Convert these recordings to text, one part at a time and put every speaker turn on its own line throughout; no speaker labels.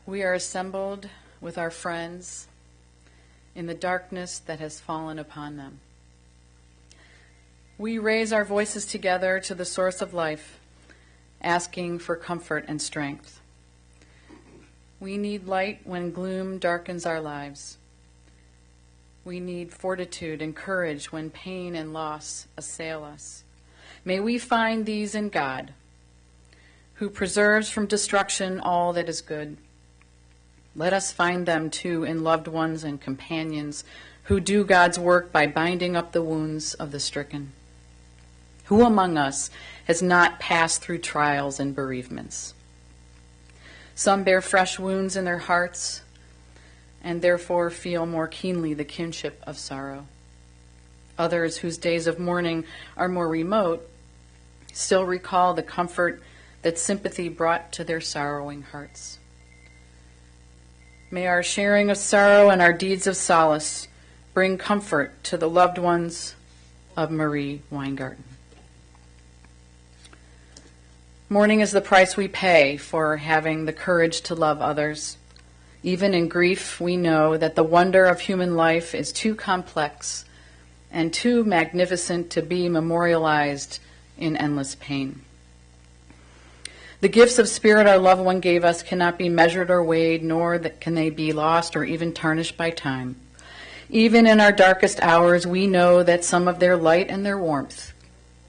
We are assembled with our friends in the darkness that has fallen upon them. We raise our voices together to the source of life, asking for comfort and strength. We need light when gloom darkens our lives. We need fortitude and courage when pain and loss assail us. May we find these in God, who preserves from destruction all that is good. Let us find them, too, in loved ones and companions who do God's work by binding up the wounds of the stricken. Who among us has not passed through trials and bereavements? Some bear fresh wounds in their hearts and therefore feel more keenly the kinship of sorrow. Others, whose days of mourning are more remote, still recall the comfort that sympathy brought to their sorrowing hearts. May our sharing of sorrow and our deeds of solace bring comfort to the loved ones of Marie Weingarten. Mourning is the price we pay for having the courage to love others. Even in grief, we know that the wonder of human life is too complex and too magnificent to be memorialized in endless pain. The gifts of spirit our loved one gave us cannot be measured or weighed, nor can they be lost or even tarnished by time. Even in our darkest hours, we know that some of their light and their warmth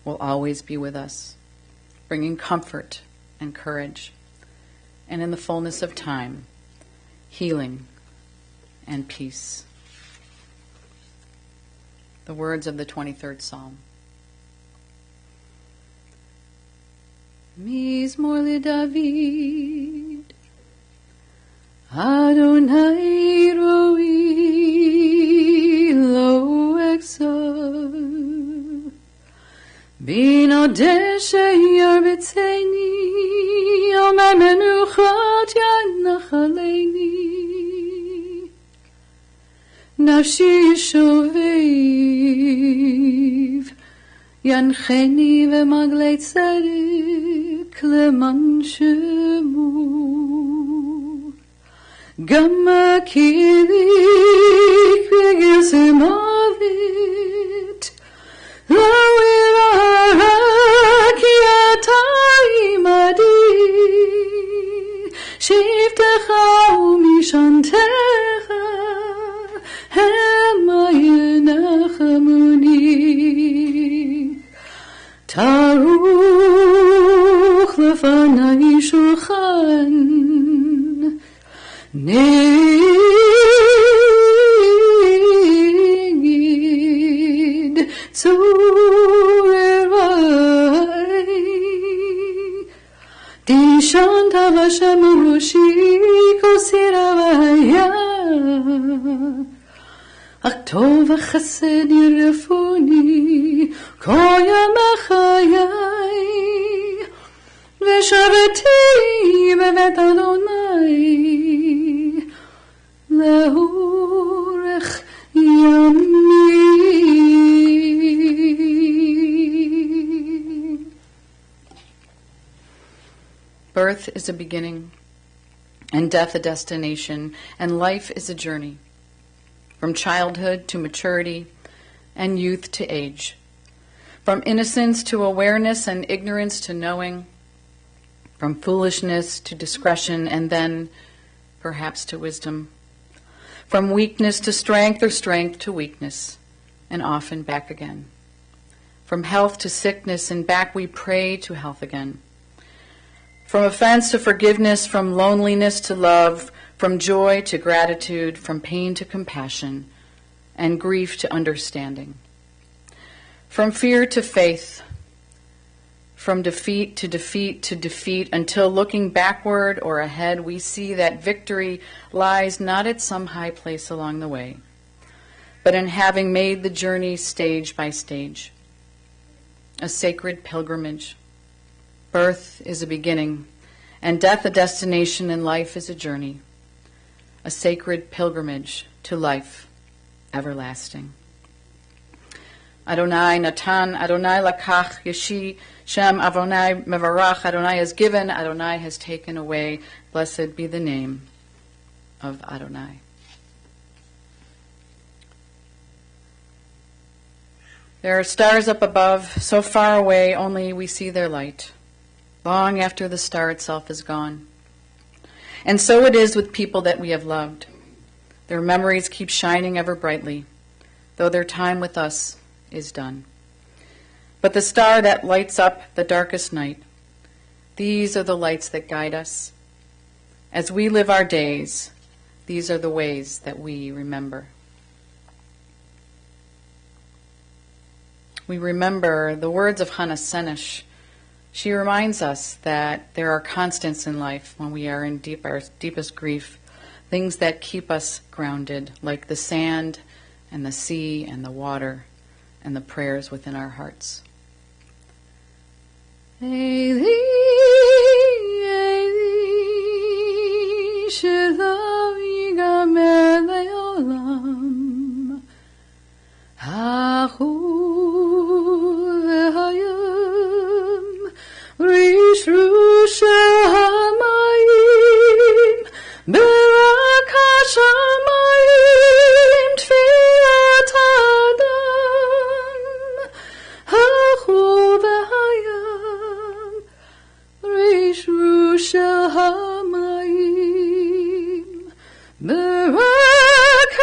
will always be with us, bringing comfort and courage, and in the fullness of time, healing and peace. The words of the 23rd Psalm. Mizmor LeDavid, Adonai roi lo exal, Bino deshe yarbetzeni, Omer menuchat yanachaleni, Nafshi yishovev, Yancheni v'maglei tzedek leman shemu, Gamma kilik begizim avit, lawira rakiatai madi, shiftecha umishantecha, hemayinachamuni, taruch lefanai shulchan, Negid Zurevai Dishanta Vashamushi Kosiravaya Aktova Chesed Yirefuni Koya Machayai Veshavati Bevet Adonai Leurech Yamim. Birth is a beginning, and death a destination, and life is a journey, from childhood to maturity, and youth to age, from innocence to awareness and ignorance to knowing, from foolishness to discretion, and then perhaps to wisdom, from weakness to strength or strength to weakness, and often back again. From health to sickness and back we pray to health again. From offense to forgiveness, from loneliness to love, from joy to gratitude, from pain to compassion, and grief to understanding. From fear to faith, from defeat to defeat to defeat, until looking backward or ahead, we see that victory lies not at some high place along the way, but in having made the journey stage by stage. A sacred pilgrimage. Birth is a beginning, and death a destination, and life is a journey. A sacred pilgrimage to life everlasting. Adonai Natan, Adonai Lakach, Yeshi, Shem, Adonai Mevarach, Adonai has given, Adonai has taken away. Blessed be the name of Adonai. There are stars up above, so far away only we see their light, long after the star itself is gone. And so it is with people that we have loved. Their memories keep shining ever brightly, though their time with us is done. But the star that lights up the darkest night, these are the lights that guide us. As we live our days, these are the ways that we remember. We remember the words of Hannah Senesh. She reminds us that there are constants in life when we are in our deepest grief, things that keep us grounded, like the sand and the sea and the water and the prayers within our hearts. Eli, Eli, Shelo yigamer le'olam, Hachu v'hayom, Rishru shel hamayim, Berak hashamayim, Tfilat Adam, Hachu v'hayom, Rishru shel hamayim, Berak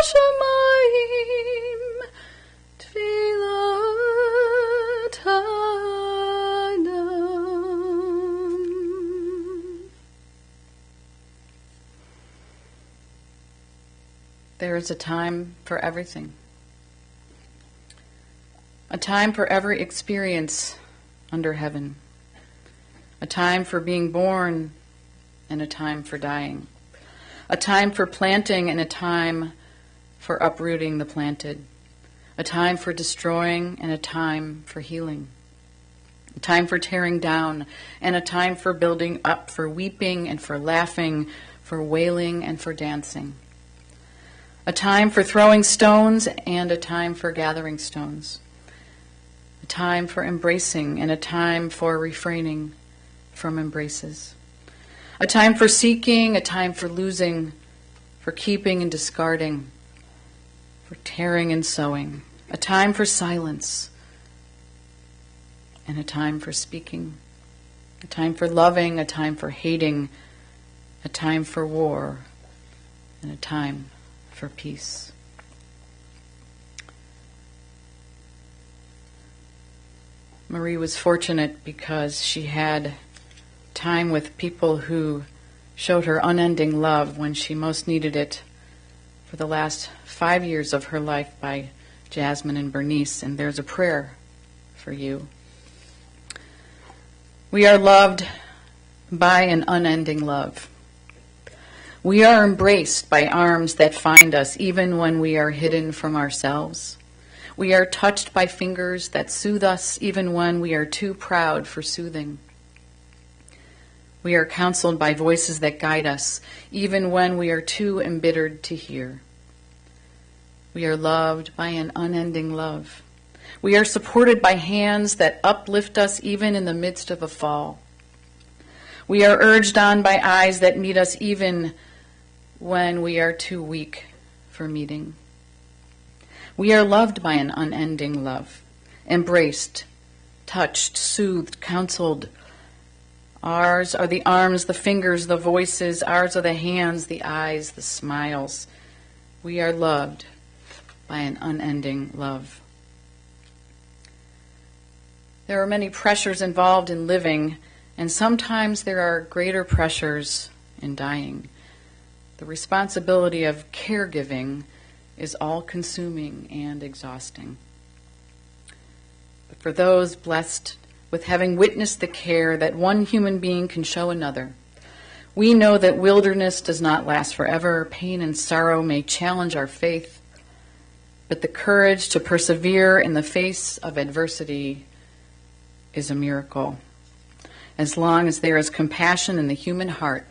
hashamayim, Tfilat Adam. There is a time for everything. A time for every experience under heaven. A time for being born and a time for dying. A time for planting and a time for uprooting the planted. A time for destroying and a time for healing. A time for tearing down and a time for building up, for weeping and for laughing, for wailing and for dancing. A time for throwing stones and a time for gathering stones. A time for embracing and a time for refraining from embraces. A time for seeking, a time for losing, for keeping and discarding, for tearing and sewing. A time for silence, and a time for speaking. A time for loving, a time for hating, a time for war, and a time for peace. Marie was fortunate because she had time with people who showed her unending love when she most needed it for the last 5 years of her life by Jasmine and Bernice, and there's a prayer for you. We are loved by an unending love. We are embraced by arms that find us even when we are hidden from ourselves. We are touched by fingers that soothe us even when we are too proud for soothing. We are counseled by voices that guide us even when we are too embittered to hear. We are loved by an unending love. We are supported by hands that uplift us even in the midst of a fall. We are urged on by eyes that meet us even when we are too weak for meeting. We are loved by an unending love, embraced, touched, soothed, counseled. Ours are the arms, the fingers, the voices. Ours are the hands, the eyes, the smiles. We are loved by an unending love. There are many pressures involved in living, and sometimes there are greater pressures in dying. The responsibility of caregiving is all-consuming and exhausting. But for those blessed with having witnessed the care that one human being can show another, we know that wilderness does not last forever. Pain and sorrow may challenge our faith, but the courage to persevere in the face of adversity is a miracle. As long as there is compassion in the human heart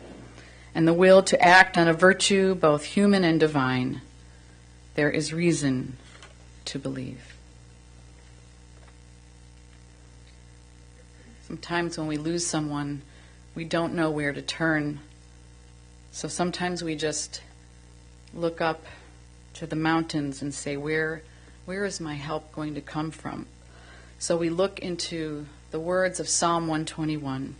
and the will to act on a virtue both human and divine, there is reason to believe. Sometimes when we lose someone, we don't know where to turn. So sometimes we just look up to the mountains and say, where is my help going to come from? So we look into the words of Psalm 121.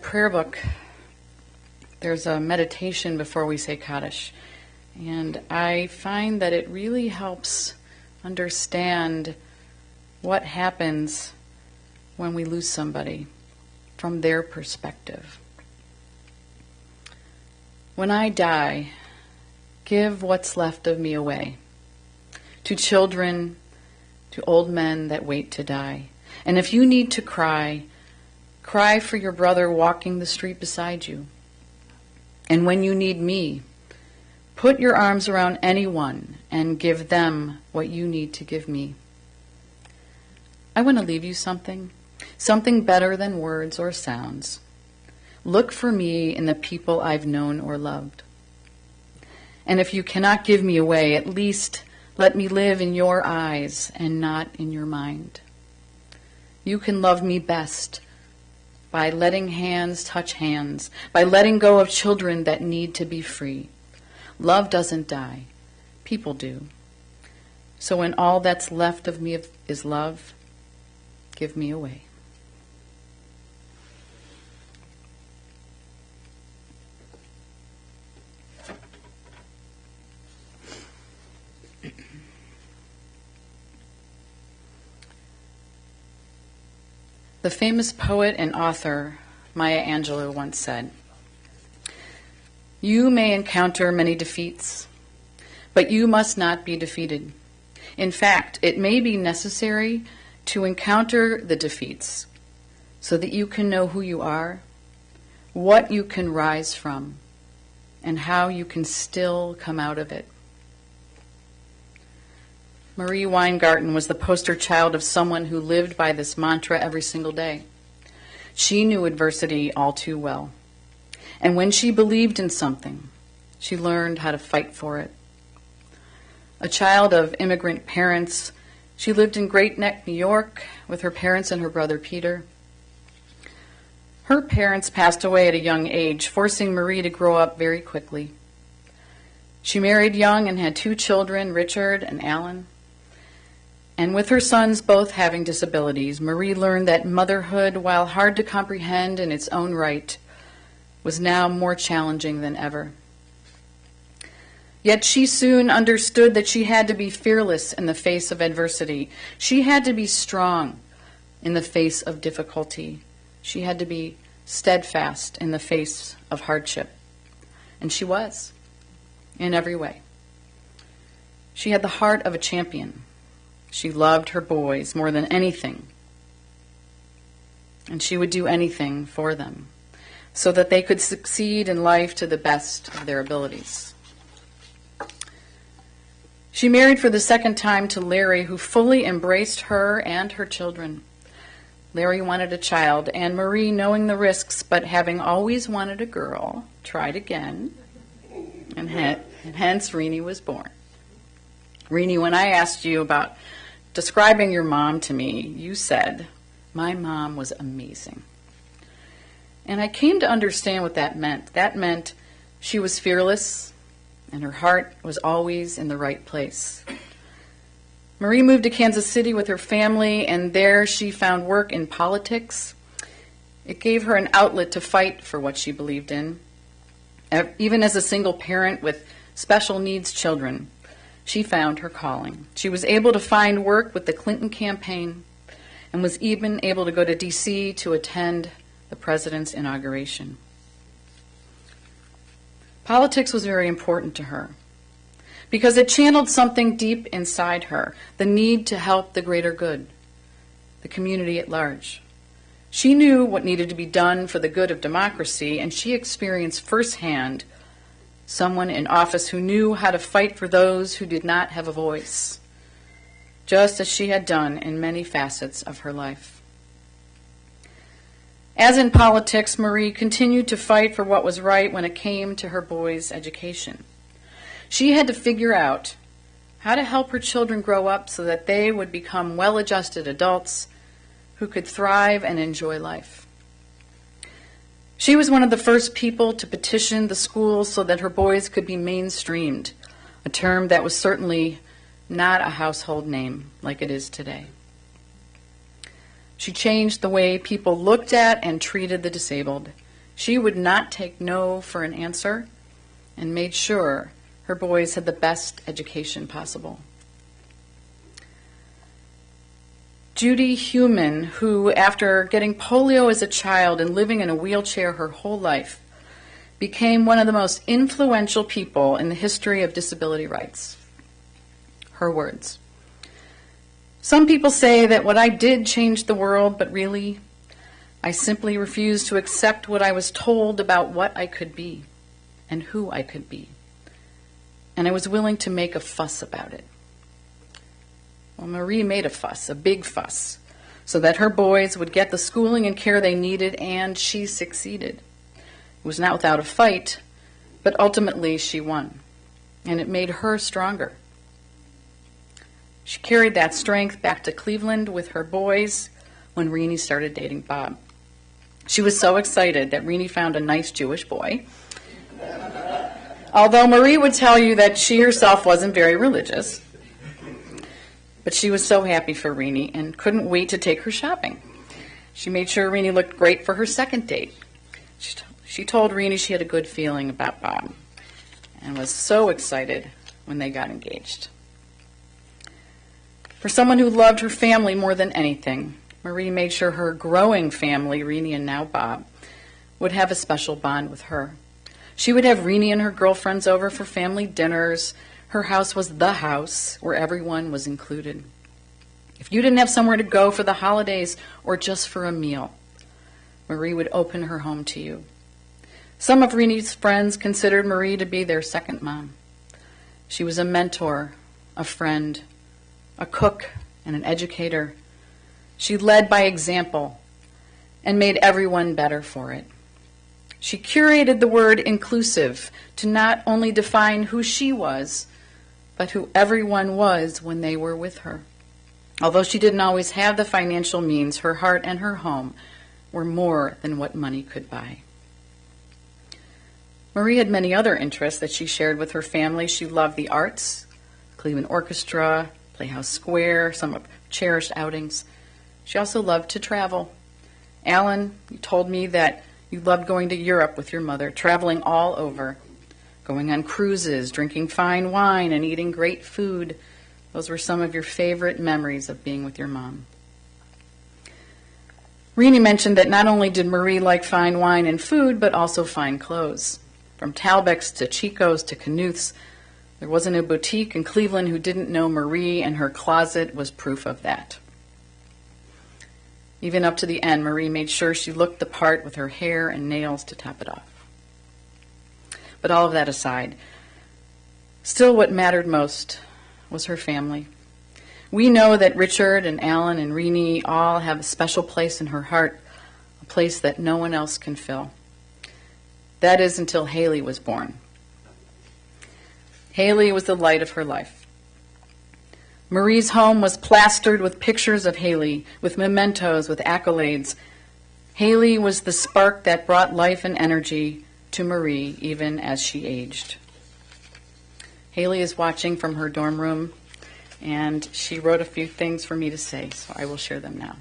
prayer book, there's a meditation before we say Kaddish. And I find that it really helps understand what happens when we lose somebody from their perspective. When I die, give what's left of me away to children, to old men that wait to die. And if you need to cry, cry for your brother walking the street beside you. And when you need me, put your arms around anyone and give them what you need to give me. I want to leave you something better than words or sounds. Look for me in the people I've known or loved. And if you cannot give me away, at least let me live in your eyes and not in your mind. You can love me best by letting hands touch hands, by letting go of children that need to be free. Love doesn't die. People do. So when all that's left of me is love, give me away. The famous poet and author Maya Angelou once said, "You may encounter many defeats, but you must not be defeated. In fact, it may be necessary to encounter the defeats so that you can know who you are, what you can rise from, and how you can still come out of it." Marie Weingarten was the poster child of someone who lived by this mantra every single day. She knew adversity all too well. And when she believed in something, she learned how to fight for it. A child of immigrant parents, she lived in Great Neck, New York, with her parents and her brother Peter. Her parents passed away at a young age, forcing Marie to grow up very quickly. She married young and had 2 children, Richard and Alan. And with her sons both having disabilities, Marie learned that motherhood, while hard to comprehend in its own right, was now more challenging than ever. Yet she soon understood that she had to be fearless in the face of adversity. She had to be strong in the face of difficulty. She had to be steadfast in the face of hardship. And she was, in every way. She had the heart of a champion. She loved her boys more than anything. And she would do anything for them so that they could succeed in life to the best of their abilities. She married for the second time to Larry, who fully embraced her and her children. Larry wanted a child, and Marie, knowing the risks but having always wanted a girl, tried again, and hence Renee was born. Renee, when I asked you about describing your mom to me, you said, "My mom was amazing." And I came to understand what that meant. That meant she was fearless, and her heart was always in the right place. Marie moved to Kansas City with her family, and there she found work in politics. It gave her an outlet to fight for what she believed in. Even as a single parent with special needs children, she found her calling. She was able to find work with the Clinton campaign and was even able to go to D.C. to attend the president's inauguration. Politics was very important to her because it channeled something deep inside her, the need to help the greater good, the community at large. She knew what needed to be done for the good of democracy, and she experienced firsthand someone in office who knew how to fight for those who did not have a voice, just as she had done in many facets of her life. As in politics, Marie continued to fight for what was right when it came to her boys' education. She had to figure out how to help her children grow up so that they would become well-adjusted adults who could thrive and enjoy life. She was one of the first people to petition the schools so that her boys could be mainstreamed, a term that was certainly not a household name like it is today. She changed the way people looked at and treated the disabled. She would not take no for an answer and made sure her boys had the best education possible. Judy Heumann, who, after getting polio as a child and living in a wheelchair her whole life, became one of the most influential people in the history of disability rights. Her words: "Some people say that what I did changed the world, but really, I simply refused to accept what I was told about what I could be and who I could be. And I was willing to make a fuss about it." Well, Marie made a fuss, a big fuss, so that her boys would get the schooling and care they needed, and she succeeded. It was not without a fight, but ultimately she won, and it made her stronger. She carried that strength back to Cleveland with her boys when Renee started dating Bob. She was so excited that Renee found a nice Jewish boy, although Marie would tell you that she herself wasn't very religious. But she was so happy for Renee and couldn't wait to take her shopping. She made sure Renee looked great for her second date. She told Renee she had a good feeling about Bob and was so excited when they got engaged. For someone who loved her family more than anything, Marie made sure her growing family, Renee and now Bob, would have a special bond with her. She would have Renee and her girlfriends over for family dinners. Her house was the house where everyone was included. If you didn't have somewhere to go for the holidays or just for a meal, Marie would open her home to you. Some of Renee's friends considered Marie to be their second mom. She was a mentor, a friend, a cook, and an educator. She led by example and made everyone better for it. She curated the word inclusive to not only define who she was, but who everyone was when they were with her. Although she didn't always have the financial means, her heart and her home were more than what money could buy. Marie had many other interests that she shared with her family. She loved the arts, Cleveland Orchestra, Playhouse Square, some of her cherished outings. She also loved to travel. Alan, you told me that you loved going to Europe with your mother, traveling all over, going on cruises, drinking fine wine, and eating great food. Those were some of your favorite memories of being with your mom. Renee mentioned that not only did Marie like fine wine and food, but also fine clothes. From Talbot's to Chico's to Knuth's, there wasn't a boutique in Cleveland who didn't know Marie, and her closet was proof of that. Even up to the end, Marie made sure she looked the part with her hair and nails to top it off. But all of that aside, still what mattered most was her family. We know that Richard and Alan and Renee all have a special place in her heart, a place that no one else can fill. That is until Haley was born. Haley was the light of her life. Marie's home was plastered with pictures of Haley, with mementos, with accolades. Haley was the spark that brought life and energy to Marie even as she aged. Haley is watching from her dorm room, and she wrote a few things for me to say, so I will share them now.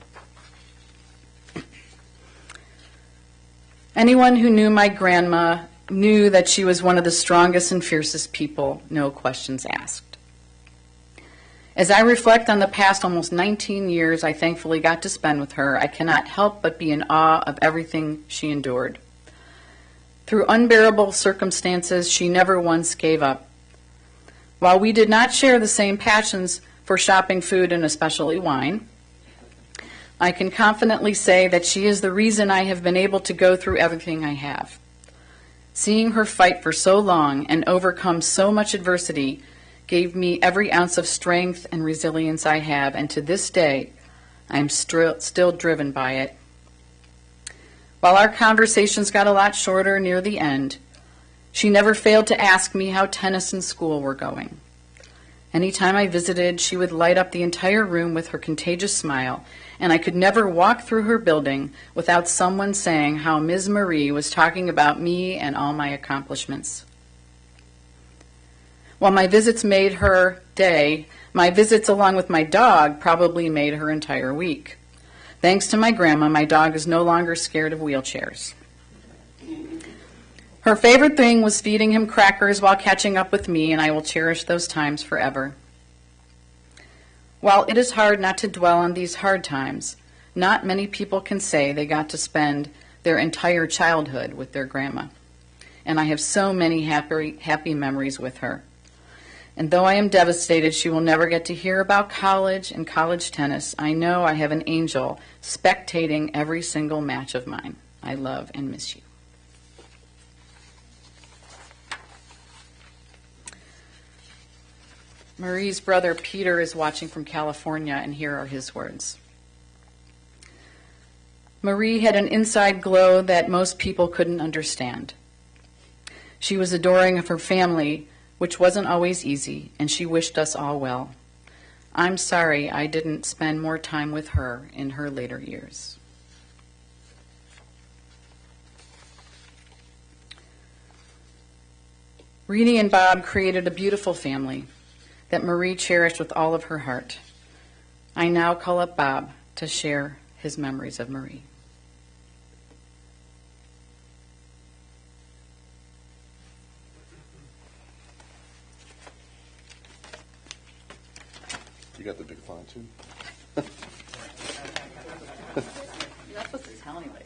Anyone who knew my grandma knew that she was one of the strongest and fiercest people, no questions asked. As I reflect on the past almost 19 years I thankfully got to spend with her, I cannot help but be in awe of everything she endured. Through unbearable circumstances, she never once gave up. While we did not share the same passions for shopping, food, and especially wine, I can confidently say that she is the reason I have been able to go through everything I have. Seeing her fight for so long and overcome so much adversity gave me every ounce of strength and resilience I have, and to this day, I am still driven by it. While our conversations got a lot shorter near the end, she never failed to ask me how tennis and school were going. Anytime I visited, she would light up the entire room with her contagious smile, and I could never walk through her building without someone saying how Ms. Marie was talking about me and all my accomplishments. While my visits made her day, my visits along with my dog probably made her entire week. Thanks to my grandma, my dog is no longer scared of wheelchairs. Her favorite thing was feeding him crackers while catching up with me, and I will cherish those times forever. While it is hard not to dwell on these hard times, not many people can say they got to spend their entire childhood with their grandma. And I have so many happy memories with her. And though I am devastated she will never get to hear about college and college tennis, I know I have an angel spectating every single match of mine. I love and miss you. Marie's brother Peter is watching from California, and here are his words. Marie had an inside glow that most people couldn't understand. She was adoring of her family, which wasn't always easy, and she wished us all well. I'm sorry I didn't spend more time with her in her later years. Renee and Bob created a beautiful family that Marie cherished with all of her heart. I now call up Bob to share his memories of Marie.
You got the big font too?
You're not supposed to tell anybody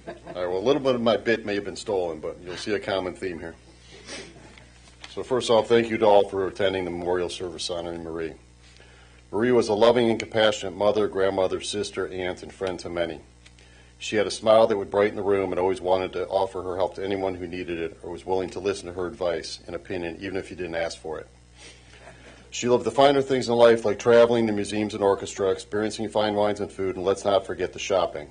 that.
All right, well, a little bit of my bit may have been stolen, but you'll see a common theme here. So first off, thank you to all for attending the memorial service honoring Marie. Marie was a loving and compassionate mother, grandmother, sister, aunt, and friend to many. She had a smile that would brighten the room and always wanted to offer her help to anyone who needed it or was willing to listen to her advice and opinion, even if you didn't ask for it. She loved the finer things in life, like traveling to museums and orchestra, experiencing fine wines and food, and let's not forget the shopping.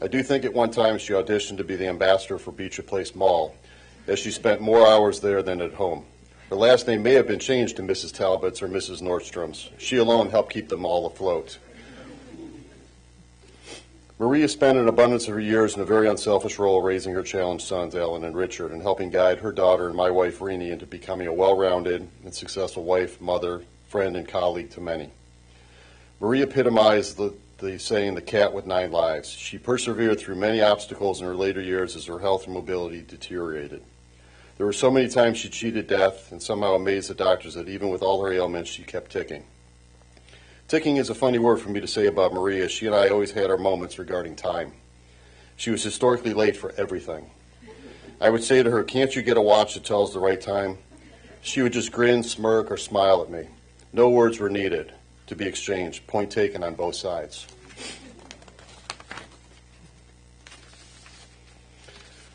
I do think at one time she auditioned to be the ambassador for Beecher Place Mall, as she spent more hours there than at home. Her last name may have been changed to Mrs. Talbot's or Mrs. Nordstrom's. She alone helped keep them all afloat. Maria spent an abundance of her years in a very unselfish role raising her challenged sons, Alan and Richard, and helping guide her daughter and my wife, Renee, into becoming a well-rounded and successful wife, mother, friend, and colleague to many. Maria epitomized the saying, the cat with 9 lives. She persevered through many obstacles in her later years as her health and mobility deteriorated. There were so many times she cheated death and somehow amazed the doctors that even with all her ailments, she kept ticking. Ticking is a funny word for me to say about Maria. She and I always had our moments regarding time. She was historically late for everything. I would say to her, can't you get a watch that tells the right time? She would just grin, smirk, or smile at me. No words were needed to be exchanged, point taken on both sides.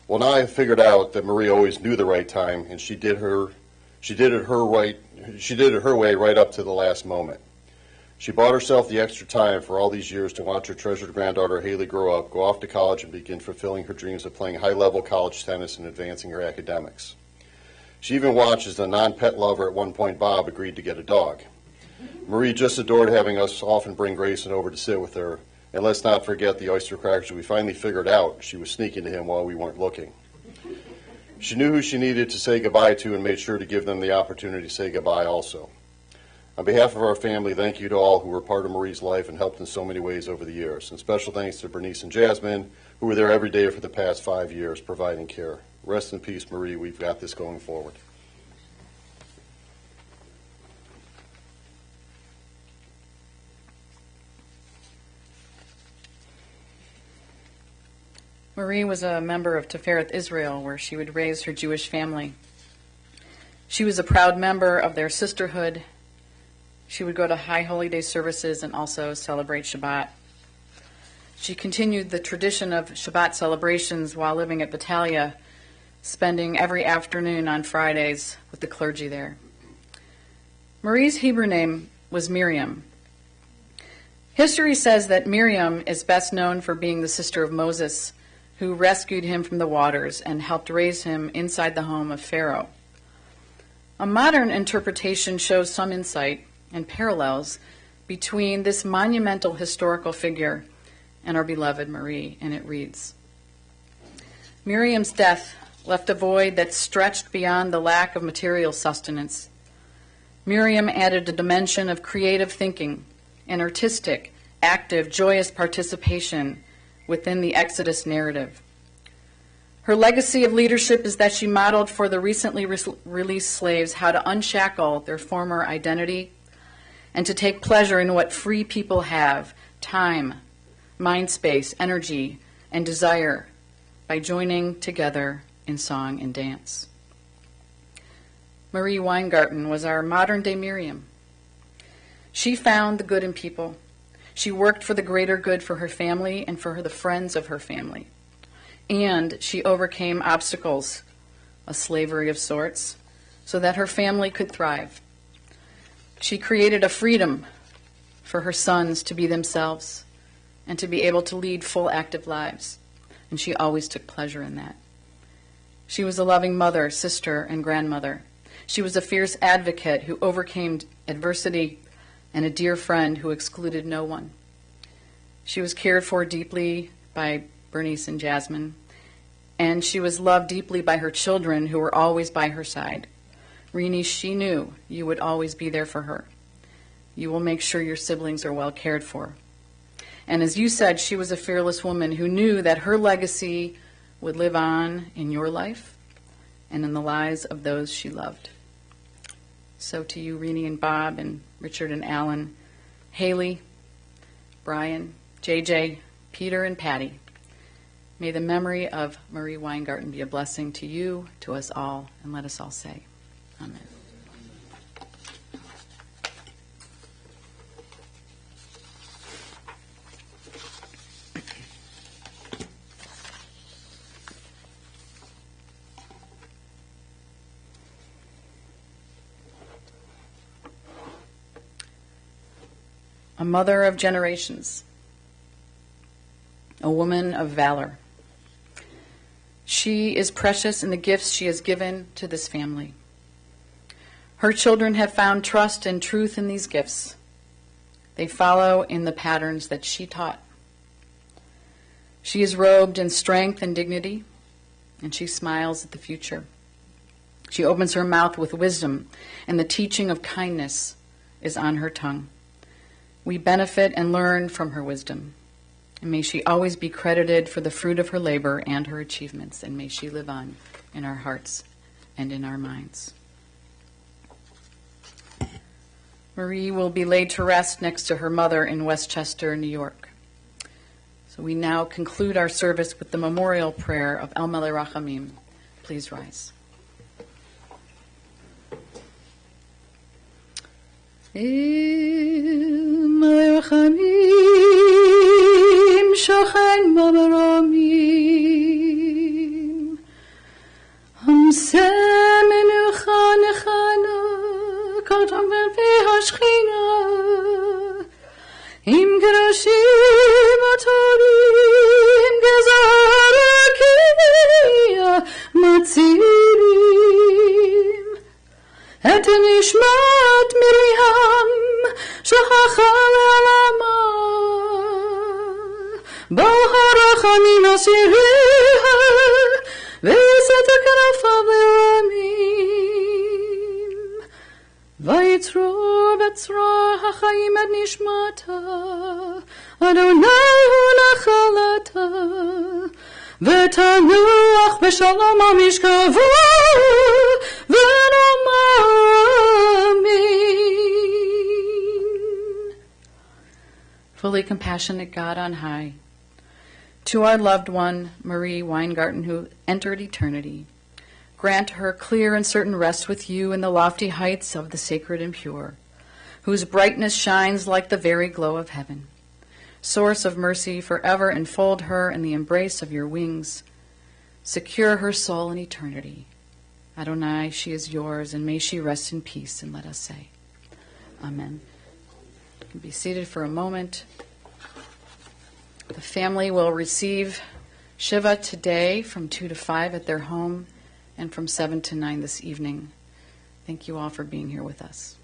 Well, now I have figured out that Marie always knew the right time, and she did it her way right up to the last moment. She bought herself the extra time for all these years to watch her treasured granddaughter Haley grow up, go off to college, and begin fulfilling her dreams of playing high-level college tennis and advancing her academics. She even watched as the non-pet lover at one point, Bob, agreed to get a dog. Marie just adored having us often bring Grayson over to sit with her. And let's not forget the oyster crackers we finally figured out she was sneaking to him while we weren't looking. She knew who she needed to say goodbye to and made sure to give them the opportunity to say goodbye also. On behalf of our family, thank you to all who were part of Marie's life and helped in so many ways over the years. And special thanks to Bernice and Jasmine, who were there every day for the past 5 years providing care. Rest in peace, Marie. We've got this going forward.
Marie was a member of Tifereth Israel, where she would raise her Jewish family. She was a proud member of their sisterhood. She would go to high holy day services and also celebrate Shabbat. She continued the tradition of Shabbat celebrations while living at Battaglia, spending every afternoon on Fridays with the clergy there. Marie's Hebrew name was Miriam. History says that Miriam is best known for being the sister of Moses, who rescued him from the waters and helped raise him inside the home of Pharaoh. A modern interpretation shows some insight and parallels between this monumental historical figure and our beloved Marie, and it reads, Miriam's death left a void that stretched beyond the lack of material sustenance. Miriam added a dimension of creative thinking and artistic, active, joyous participation within the Exodus narrative. Her legacy of leadership is that she modeled for the recently released slaves how to unshackle their former identity and to take pleasure in what free people have: time, mind space, energy, and desire by joining together in song and dance. Marie Weingarten was our modern-day Miriam. She found the good in people. She worked for the greater good for her family and for the friends of her family. And she overcame obstacles, a slavery of sorts, so that her family could thrive. She created a freedom for her sons to be themselves and to be able to lead full, active lives. And she always took pleasure in that. She was a loving mother, sister, and grandmother. She was a fierce advocate who overcame adversity and a dear friend who excluded no one. She was cared for deeply by Bernice and Jasmine, and she was loved deeply by her children who were always by her side. Rini, she knew you would always be there for her. You will make sure your siblings are well cared for. And as you said, she was a fearless woman who knew that her legacy would live on in your life and in the lives of those she loved. So to you, Rini and Bob and Richard and Alan, Haley, Brian, JJ, Peter, and Patty, may the memory of Marie Weingarten be a blessing to you, to us all, and let us all say, Amen. A mother of generations, a woman of valor. She is precious in the gifts she has given to this family. Her children have found trust and truth in these gifts. They follow in the patterns that she taught. She is robed in strength and dignity, and she smiles at the future. She opens her mouth with wisdom, and the teaching of kindness is on her tongue. We benefit and learn from her wisdom. And may she always be credited for the fruit of her labor and her achievements, and may she live on in our hearts and in our minds. Marie will be laid to rest next to her mother in Westchester, New York. So we now conclude our service with the memorial prayer of El Melech Rachamim. Please rise. El Melech Rachamim shochen b'maramim Hamse menucha nechana katam v'pi hashchina Im gerashim atorim gezarakia matzirim Et nishmat Miriam shachacha le'alama Bo harachamim asiriha ve'eset kanafav le'amim Vayitro betzra hachayim et nishmata Adonai hu nachalata V'tanuach b'shalom amishkavu Amen. Fully compassionate God on high, to our loved one, Marie Weingarten, who entered eternity, grant her clear and certain rest with you in the lofty heights of the sacred and pure, whose brightness shines like the very glow of heaven. Source of mercy, forever enfold her in the embrace of your wings. Secure her soul in eternity. Adonai, she is yours, and may she rest in peace, and let us say, Amen. You can be seated for a moment. The family will receive Shiva today from 2 to 5 at their home and from 7 to 9 this evening. Thank you all for being here with us.